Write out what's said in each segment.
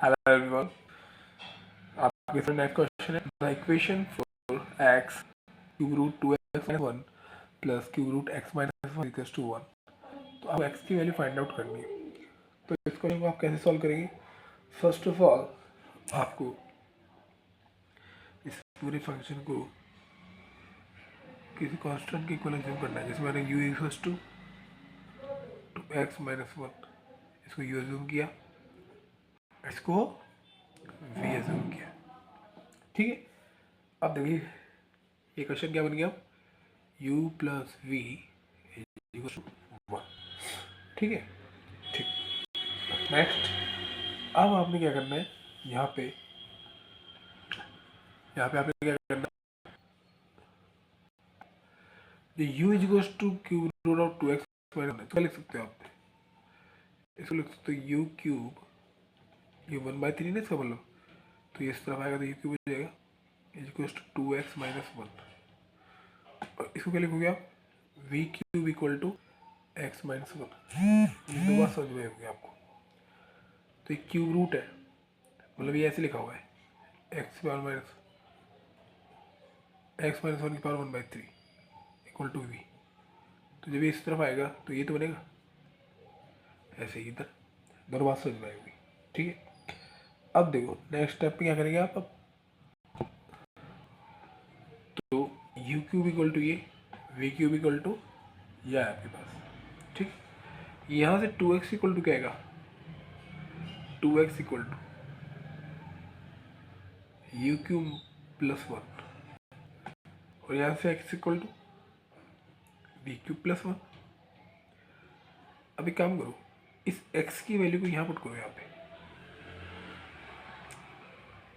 Hello everyone, आपके सामने next question है। The equation for x cube root 2x minus 1 plus cube root x minus 1 equals to 1। तो आपको x की value find out करनी है। तो इस क्वेश्चन को आप कैसे सॉल्व करेंगे? फर्स्ट ऑफ ऑल आपको इस पूरे फंक्शन को किसी कांस्टेंट के इक्वल अज्यूम करना है। जैसे मैंने u equals to 2x minus 1, इसको u अज्यूम किया, इसको v अज्यूम किया। ठीक है, अब देखिए ये क्वेश्चन क्या बन गया, u plus v equal to 1। ठीक है, ठीक। नेक्स्ट, अब आपने क्या करना है, यहाँ पे आपने क्या करना है, u equal to cube root of 2x minus, क्या लिख सकते हो आप? इसको लिख सकते हो u क्यूब, ये 1/3 ना इसका मतलब, तो ये इस तरफ आएगा तो u क्यूब हो जाएगा इक्वल टू 2x माइनस 1। और इसको क्या लिखोगे आप, v cube equal to x minus 1। ये दो बात समझ में होगी आपको। तो ये क्यूब रूट है, मतलब ये ऐसे लिखा हुआ है x माइनस 1 की पावर 1/3 इक्वल टू v। तो जब ये इस तरफ आएगा तो ये तो बनेगा ऐसे ही, इधर दोनों बात समझ में आएगी। ठीक है, अब देखो नेक्स्ट स्टेप पे क्या करेंगे आप। अब तो u क्यूब इक्वल टू ये v क्यूब इक्वल टू यह है आपके पास। ठीक, यहाँ से 2x इक्वल टू क्या आएगा, 2x equal to u cube plus 1, और यहाँ से x equal to v cube plus 1। अब एक काम करो, इस x की वैल्यू को यहाँ पुट करो यहाँ पे,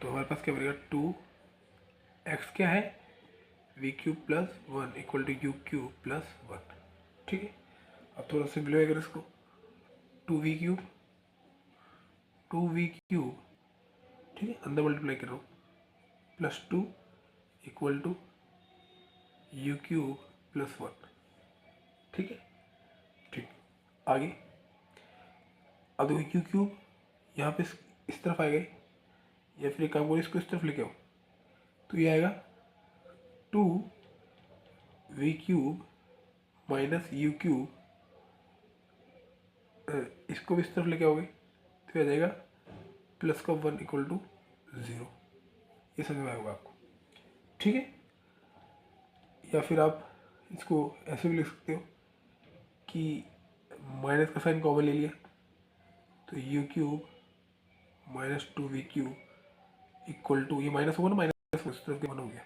तो हमारे पास क्या बनेगा, 2x क्या है, v cube plus 1 equal to u cube plus 1। ठीक है, अब थोड़ा सिंप्लीफाई करो इसको, 2v क्यूब, ठीक है, अंदर मल्टीप्लाई करो, plus 2 equal to u cube plus 1। ठीक है, ठीक। आगे अब देखो u क्यूब यहाँ पे इस तरफ आएगा, या फिर एक काम करो इसको इस तरफ लेके आओ, तो ये आएगा 2v cube minus u cube, इसको भी इस तरफ लेके आओगे तो आ जाएगा प्लस का 1 इक्वल टू 0। ये समझ में आएगा आपको। ठीक है, या फिर आप इसको ऐसे भी लिख सकते हो कि माइनस का साइन कॉमन ले लिया, तो u cube minus 2v cube equal to, ये माइनस 1 माइनस उस तरफ के 1 हो गया,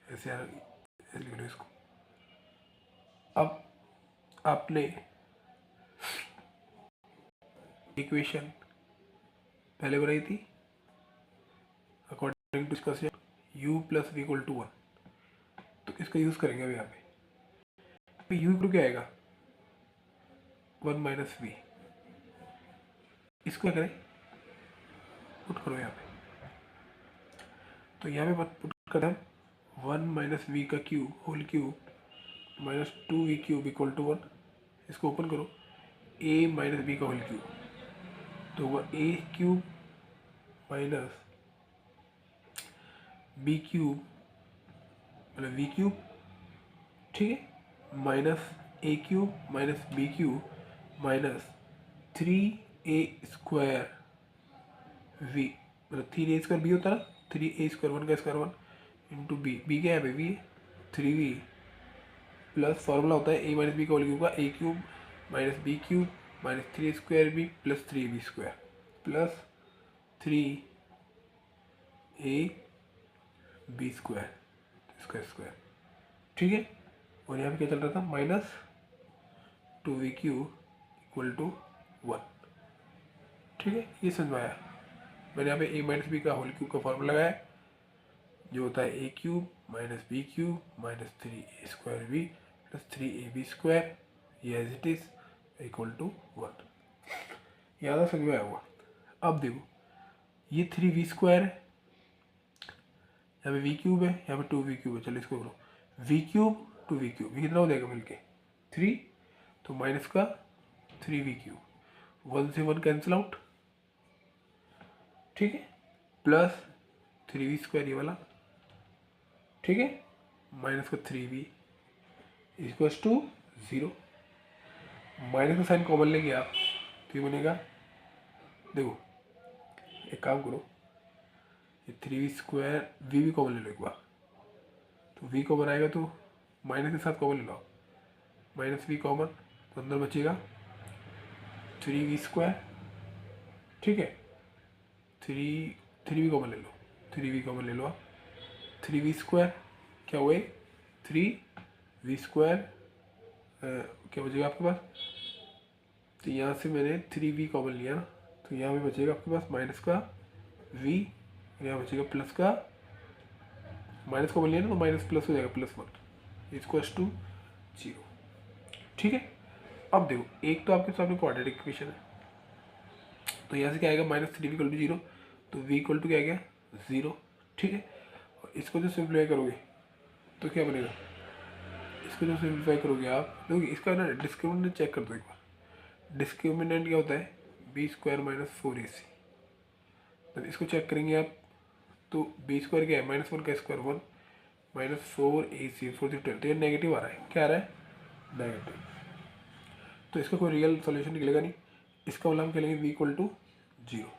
ऐसे ऐसे लिख लो इसको। अब आपने इक्वेशन पहले बनाई थी according to discussion u plus v equal to 1, तो इसका यूज़ करेंगे अभी यहाँ पे। u इक्वल क्या आएगा, 1 माइनस v, इसको क्या करें, पुट करो यहाँ पे। तो यहाँ पे पुट करें 1 माइनस वी का cube whole cube minus 2v cube equal to 1। इसको ओपन करो, a माइनस बी का होल क्यूब, तो वह a cube minus B cube मतलब v क्यूब, ठीक है, minus a cube minus B cube minus 3a square v, मतलब 3a square B होता है, 3a स्क्वायर 1 का स्क्वायर 1 इंटू बी क्या है भाई, बी 3v प्लस फॉर्मूला होता है a माइनस बी का होल क्यूब का, a cube minus B cube minus 3 square B plus 3b square plus 3a b square, इसका स्क्वायर। ठीक है, और यहाँ पे क्या चल रहा था, minus 2v cube equal to 1। ठीक है, ये समझ में आया। मैंने यहाँ पे a माइनस बी का होल क्यूब का फॉर्मूला लगाया, जो होता है a cube minus B cube minus 3a square B plus 3ab square, ये as it is equal to 1। याद समझ में आया हुआ। अब देखो ये 3v स्क्वायर है, यहाँ पे v क्यूब है, यहाँ पे 2v क्यूब है। चलो इसको करो, v cube two v cube, ये कितना हो जाएगा मिलके 3, तो माइनस का 3v क्यूब, 1 से 1 कैंसिल आउट, ठीक है, प्लस 3v² ये वाला, ठीक है, माइनस का 3v इक्वल्स टू 0। माइनस का साइन कॉमन लेंगे आप तो ये बनेगा, देखो एक काम करो, ये 3v² v भी कॉमन ले लो एक बार, तो v कॉमन आएगा तो माइनस के साथ कॉमन ले लो, माइनस v कॉमन, तो अंदर बचेगा 3v², ठीक है, 3v कॉमन ले लो, 3v कॉमन ले लो आप, 3v² क्या हुए 3v², क्या बचेगा आपके पास, तो यहाँ से मैंने 3v कॉमन लिया, तो यहाँ पे बचेगा आपके पास माइनस का v, यहाँ बचेगा प्लस का, माइनस कॉमन लिया ना तो माइनस प्लस हो जाएगा, +1 इक्वल्स टू 0, ठीक है। अब देखो एक तो आपके सामने क्वाड्रेटिक इक्वेशन है, तो यहाँ से क्या आएगा -3v = 0, तो v = क्या आ गया 0, ठीक है। और इसको जो सिंप्लीफाई करोगे तो क्या बनेगा, इसको जो सिंप्लीफाई करोगे आप, देखोगे इसका ना डिस्क्रिमिनेंट चेक कर दो एक बार। डिस्क्रिमिनेंट क्या होता है b² - 4ac, तो इसको चेक करेंगे आप, तो b² क्या है -1 का स्क्वायर 1 -4ac 4 से 12, तो ये नेगेटिव आ रहा है, क्या आ रहा है नेगेटिव, तो इसका कोई रियल सॉल्यूशन निकलेगा नहीं। इसका मतलब हम क्या लेंगे v = 0,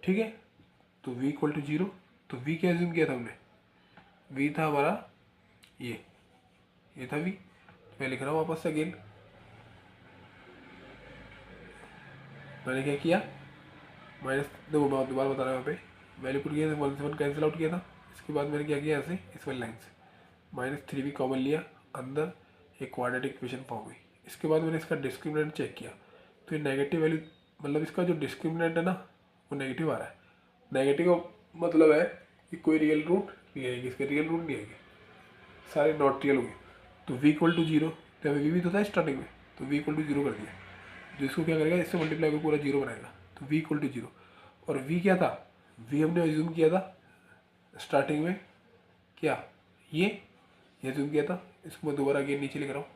ठीक है। तो v = 0, तो v क्या एज्यूम किया था हमने, v था हमारा ये था v, मैं लिख रहा हूँ वापस से अगेन, मैंने क्या किया माइनस, देखो मैं दोबारा बता रहा हूँ, यहाँ पे वैल्यू पुट किया था, 1 से 1 कैंसिल आउट किया था, इसके बाद मैंने क्या किया ऐसे इस वाली लाइन से -3v कॉमन लिया, अंदर एक क्वाड्रेटिक इक्वेशन फॉर्म हुई। इसके बाद मैंने इसका डिस्क्रिमिनेंट चेक किया, तो ये नेगेटिव वैल्यू, मतलब इसका जो डिस्क्रिमिनेंट है ना वो नेगेटिव आ रहा है। नेगेटिव का मतलब है कि कोई रियल रूट नहीं आएगी, इसके रियल रूट नहीं आएगी, सारे नॉट रियल होंगे। तो v = 0, तो अभी v भी तो था स्टार्टिंग में, तो v = 0 कर दिया, जो इसको क्या करेगा इससे मल्टीप्लाई को पूरा 0 बनाएगा, तो v = 0। और v क्या था, v हमने एज्यूम किया था स्टार्टिंग में, क्या ये एज्यूम किया था, इसको मैं दोबारा अगेन नीचे लिख रहा हूँ,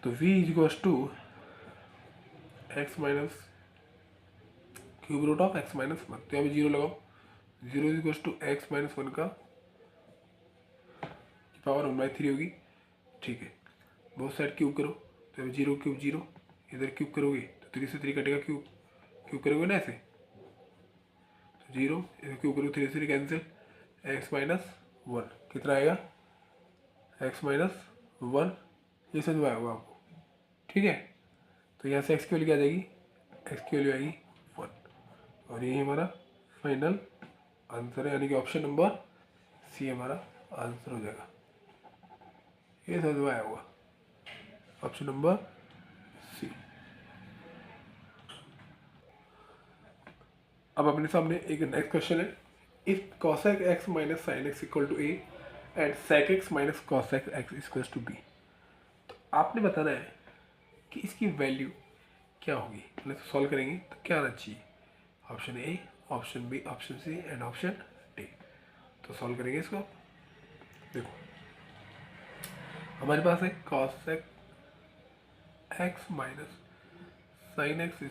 तो v = x - (x - 1), तो यहाँ पे 0 लगाओ, 0 = x - 1 का पावर 1/3 होगी, ठीक है। बहुत साइड क्यूब करो, तो 0 ³ 0, इधर क्यूब करोगे तो 3 से 3 कटेगा, क्यूब करोगे ना ऐसे, तो 0 इधर क्यूब करोगे 3 से 3 कैंसिल, x - 1 कितना आएगा x - 1, ये समझ में आया होगा आपको, ठीक है। तो यहाँ से x की वैल्यू क्या आ जाएगी, x की वैल्यू आएगी 1, और यही हमारा फाइनल आंसर है, यानी कि ऑप्शन नंबर सी हमारा आंसर हो जाएगा। ये समझ में आया होगा, ऑप्शन नंबर सी। अब अपने सामने एक नेक्स्ट क्वेश्चन है, if cosec x - sin x = a and sec x - cosec x = b, तो आपने बताना है कि इसकी वैल्यू क्या होगी। मतलब सॉल्व करेंगे तो क्या आना चाहिए, option A, option B, option C and option D. तो सॉल्व करेंगे इसको, देखो हमारे पास है cosec x - sin x =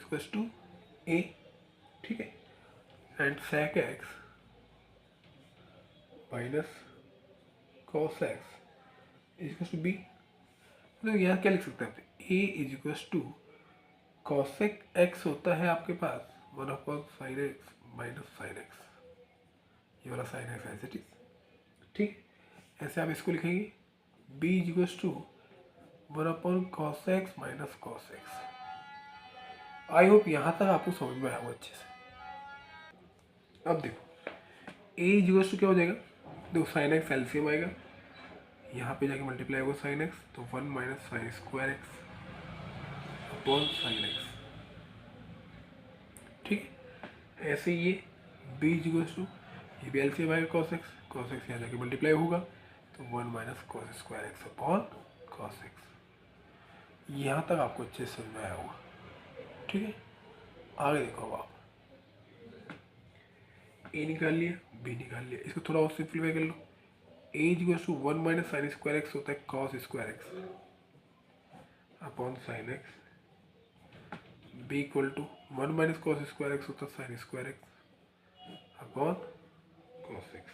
a, ठीक है, and sec x - cos x = b। तो यहाँ क्या लिख सकते हैं आप, a = cosec x होता है आपके पास 1/sin x - sin x, ये वाला sin x as it is, ठीक, ऐसे आप इसको लिखेंगे। b = 1/cos x - cos x। I hope यहाँ तक आपको समझ में आया हो अच्छे से। अब देखो a = क्या हो जाएगा, देखो sin x एलसीएम आएगा, यहाँ पे जाके मल्टीप्लाई होगा sin x, तो 1 - sin² x sin x, ठीक है। ऐसे ये b = ये भी एलसीएम आएगा cos x यहाँ जाके मल्टीप्लाई होगा, तो 1 - cos² x cos x। यहाँ तक आपको अच्छे से समझ में आया होगा, ठीक है। आगे देखो अब आप a निकाल लिया, b निकाल लिया, इसको थोड़ा और सिंप्लीफाई कर लो। a = 1 - sin² x होता है cos² x sin x, B equal to 1 minus cos square x होता है sine square x upon cos x.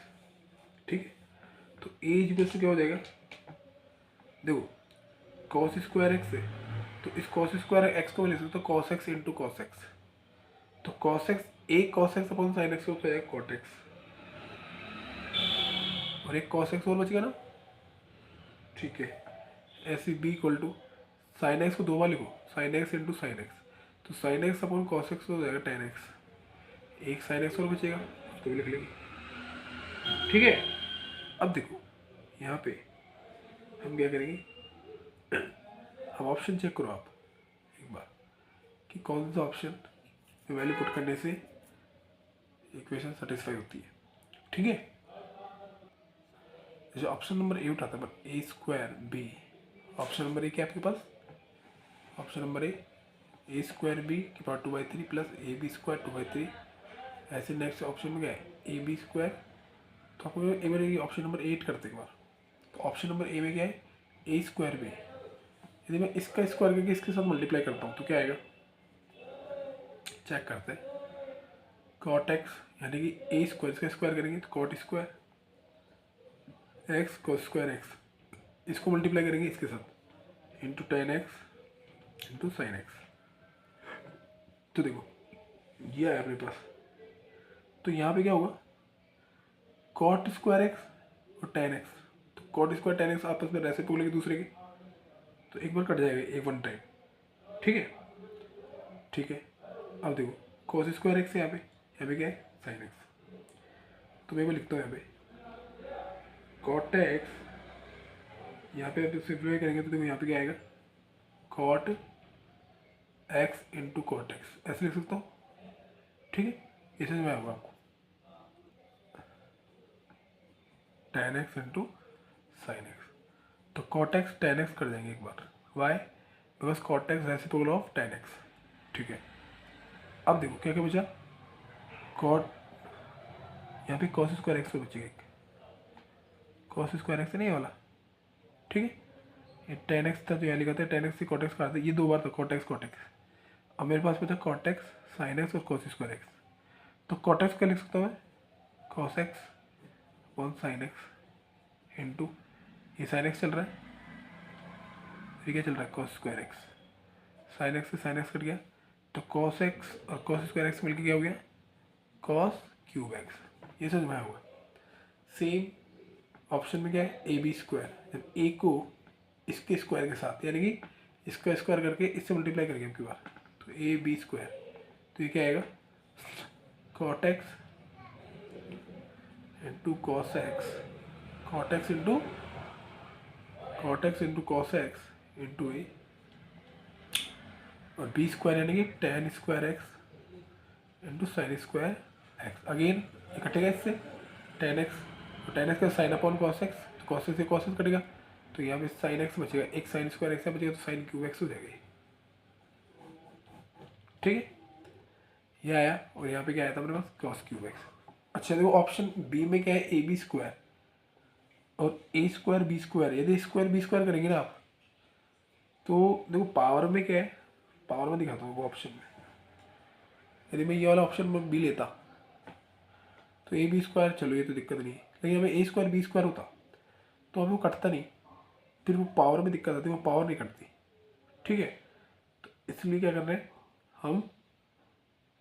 ठीक है, तो ए इक्वल टू क्या हो जाएगा, देखो कॉस स्क्वायर एक्स है तो इस कॉस स्क्वायर एक्स को लिख सकते हो cos x into cos x, तो कॉस एक्स एक cos x upon sine x हो जाएगा कॉट एक्स, और एक कॉस एक्स और बच गया ना। ठीक है, ऐसे बी इक्वल टू साइन एक्स को दो बार लिखो, sine X into sine x, तो sine X upon cos X हो जाएगा टेन एक्स, एक साइन एक्स और बचेगा तो भी लिख लेंगे। ठीक है, अब देखो यहाँ पे हम क्या करेंगे, अब ऑप्शन चेक करो आप एक बार कि कौन सा ऑप्शन में वैल्यू पुट करने से इक्वेशन सेटिस्फाई होती है। ठीक है, जो ऑप्शन नंबर ए उठाता है but A square B, option number A क्या आपके पास, option number A square B की power 2/3 plus A B square 2/3, ऐसे नेक्स्ट ऑप्शन में क्या है ए बी स्क्वायर, तो आपको एक बार ऑप्शन नंबर 8 करते एक बार, तो ऑप्शन नंबर ए में क्या है ए स्क्वायर बी, यदि मैं इसका स्क्वायर करके इसके साथ मल्टीप्लाई करता हूँ तो क्या आएगा, चेक करते हैं, कॉट एक्स यानी कि ए स्क्वायर इसका स्क्वायर करेंगे तो cot square x cos square x, इसको मल्टीप्लाई करेंगे इसके साथ into tan x into sine x, तो देखो ये आया अपने पास, तो यहाँ पे क्या होगा कॉट स्क्वायर एक्स और टेन एक्स, तो कॉट स्क्वायर टेन एक्स आपस में रेसिप्रोकल लेंगे दूसरे के, तो एक बार कट जाएगा एक वन टाइम। ठीक है, ठीक है, अब देखो कॉस स्क्वायर एक्स यहाँ पे क्या है साइन एक्स, तो मैं लिखता हूँ यहाँ पे कॉट एक्स, यहाँ पे आप सिंप्लीफाई करेंगे तो देखो यहाँ पे क्या आएगा cot x into cot x, ऐसे लिख सकता हूँ। ठीक है, इसे में आऊँगा आपको tan x into sine x, तो कॉट एक्स टेन एक्स कर देंगे एक बार, why because cot X reciprocal of tan X. ठीक है, अब देखो क्या क्या बचा, कॉट यहाँ पे कॉस स्क्वायर एक्स तो बचेगा एक, कॉस स्क्वायर एक्स नहीं वाला। ठीक है, ये टेन एक्स था जो यहाँ लिखा था, टेन एक्स से कॉट एक्स काटते, ये दो बार था कॉट एक्स, अब मेरे पास बचा कॉट एक्स साइन एक्स और कॉस स्क्वायर एक्स, तो कॉट एक्स का लिख सकता हूँ मैं cos x upon sine X into ये साइन एक्स चल रहा है, ये क्या चल रहा है cos square x, sine x से साइन एक्स कट गया, तो कॉस एक्स और कॉस स्क्वायर एक्स मिलकर क्या हो गया कॉस क्यूब एक्स, ये समझ में आया होगा। सेम ऑप्शन में क्या है ए बी स्क्वायर, जब ए को इसके स्क्वायर के साथ यानी कि इसका स्क्वायर करके इससे मल्टीप्लाई करेंगे आपकी बार, तो ए बी स्क्वायर, तो ये क्या आएगा cot x into cos x, cot x into cos x into a, और बी स्क्वायर यानी कि tan square x into sine square x, again ये कटेगा इससे टेन एक्स, तो टेन एक्स का साइन अपॉन कॉस एक्स, तो कॉस एक्स से कॉस एक्स कटेगा, तो यहाँ पे साइन एक्स बचेगा, एक साइन स्क्वायर एक्स बचेगा तो साइन क्यूब एक्स हो जाएगा। ठीक है, ये आया, और यहाँ पे क्या आया था अपने पास कॉस क्यूब एक्स। अच्छा देखो ऑप्शन बी में क्या है ए बी स्क्वायर और ए स्क्वायर बी स्क्वायर, यदि स्क्वायर बी स्क्वायर करेंगे ना आप, तो देखो पावर में क्या है, पावर में दिखाता हूँ वो ऑप्शन में, यदि मैं ये वाला ऑप्शन में बी लेता तो ए बी स्क्वायर, चलो ये तो दिक्कत नहीं है, लेकिन हमें ए स्क्वायर बी स्क्वायर होता तो हमें वो कटता नहीं, फिर वो पावर में दिक्कत आती है, वो पावर नहीं कटती। ठीक है, तो इसलिए क्या कर रहे हैं हम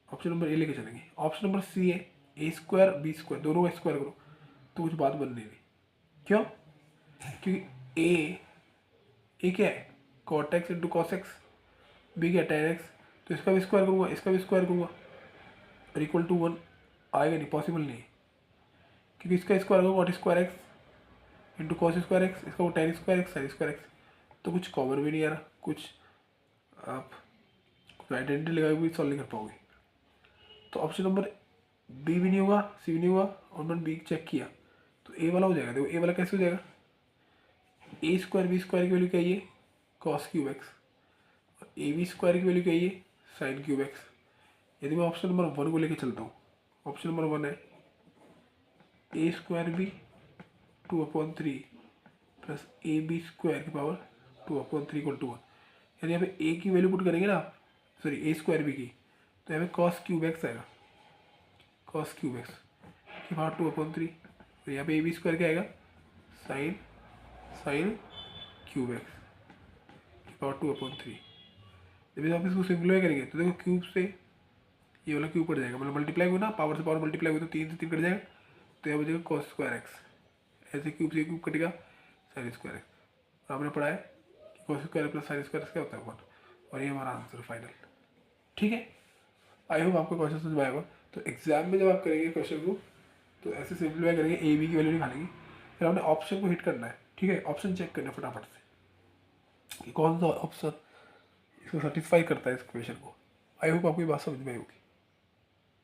ऑप्शन नंबर ए लेके चलेंगे। ऑप्शन नंबर सी है ए स्क्वायर बी स्क्वायर, दोनों का स्क्वायर करो तो कुछ बात बन नहीं रही, क्यों, क्योंकि ए क्या है cot x into cos x, B क्या टेन एक्स, तो इसका भी स्क्वायर करूँगा इसका भी स्क्वायर करूँगा और इक्वल टू 1 आएगा नहीं, पॉसिबल नहीं है, क्योंकि इसका स्क्वायर होगा cot square x into cos square x, इसका वो tan square x sine square x, तो कुछ कॉमन भी नहीं आ रहा, कुछ आप कुछ आइडेंटिटी लगाए हुए सॉल्व नहीं कर पाओगे, तो ऑप्शन नंबर बी भी नहीं होगा सी भी नहीं होगा, और मैंने बी चेक किया तो ए वाला हो जाएगा। देखो ए वाला कैसे हो जाएगा, ए स्क्वायर बी स्क्वायर की वैल्यू क्या है कॉस क्यूब एक्स, और ए बी स्क्वायर की वैल्यू क्या है साइन क्यूब एक्स। यदि मैं ऑप्शन नंबर 1 को लेकर चलता हूँ, ऑप्शन नंबर 1 है a square b 2/3 plus A B square की पावर 2/3 = 1, यानी यहाँ पे ए की वैल्यू पुट करेंगे ना आप, सॉरी ए स्क्वायर भी की, तो यहाँ पे कॉस क्यूब एक्स आएगा, कॉस क्यूब एक्स की पावर 2/3। तो यहाँ पे ए बी स्क्वायर क्या आएगा, साइन साइन क्यूब एक्स की पावर 2/3। जब आप इसको सिंप्लीफाई करेंगे तो देखो क्यूब से ये वाला क्यूब कट जाएगा, मतलब मल्टीप्लाई हुआ ना, पावर से पावर मल्टीप्लाई हुआ तो 3 से 3 कट जाएगा, तो यहाँ बचेगा कॉस स्क्वायर एक्स। ऐसे क्यूब से क्यूब कटेगा, साइन स्क्वायर एक्स। आपने पढ़ा है कि cos square plus sine square क्या होता है 1, और ये हमारा आंसर फाइनल। ठीक है, आई होप आपको क्वेश्चन समझ में आएगा। तो एग्जाम में जब आप करेंगे क्वेश्चन को तो ऐसे सिंप्लीफाई करेंगे, ए बी की वैल्यू निकालेंगे, फिर आपने ऑप्शन को हिट करना है। ठीक है, ऑप्शन चेक करना है फटाफट से कि कौन सा ऑप्शन इसको सेटिस्फाई करता है इस क्वेश्चन को। आई होप आपको ये बात समझ में आई होगी।